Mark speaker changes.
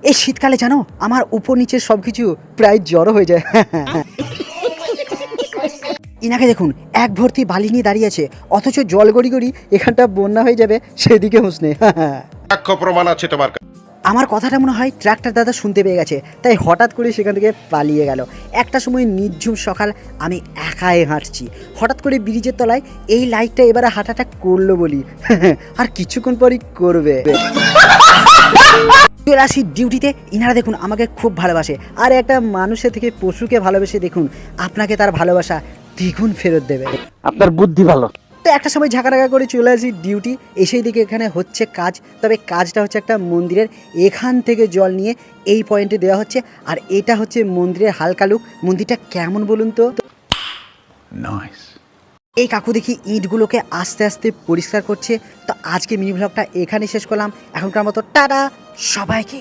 Speaker 1: এই শীতকালে জানো আমার উপর নিচে সব কিছু প্রায় জড়ো হয়ে যায়। ইনাকে দেখুন এক ভর্তি বালি নিয়ে দাঁড়িয়ে আছে, অথচ জল গড়ি গড়ি এখানটা বন্যা হয়ে যাবে সেদিকে হুঁসনে।
Speaker 2: সাক্ষ্য প্রমাণ আছে তোমার কাছে।
Speaker 1: আমার কথাটা মনে হয় ট্রাক্টর দাদা শুনতে পেয়ে গেছে, তাই হঠাৎ করে সেখান থেকে পালিয়ে গেল। একটা সময় নির্ঝুম সকাল, আমি একাই হাঁটছি, হঠাৎ করে ব্রিজের তলায় এই লাইটটা এবারে হাঁটাটা করলো বলি। আর কিছুক্ষণ পরই করবে। চলে আসি ডিউটিতে। ইনারা দেখুন আমাকে খুব ভালোবাসে, আর একটা মানুষের থেকে পশুকে ভালোবেসে দেখুন আপনাকে তার ভালোবাসা দ্বিগুণ ফেরত দেবে।
Speaker 3: আপনার বুদ্ধি ভালো।
Speaker 1: তো একটা সময় ঝাঁকাঢাকা করে চলে আসি ডিউটি, এসেই দিকে এখানে হচ্ছে কাজ। তবে কাজটা হচ্ছে একটা মন্দিরের, এখান থেকে জল নিয়ে এই পয়েন্টে দেওয়া হচ্ছে, আর এটা হচ্ছে মন্দিরের হালকা লুক। মন্দিরটা কেমন বলুন তো? এই কাকু দেখি ইঁটগুলোকে আস্তে আস্তে পরিষ্কার করছে। তো আজকে মিনি ব্লগটা এখানে শেষ করলাম, এখনকার মতো টাটা সবাইকে।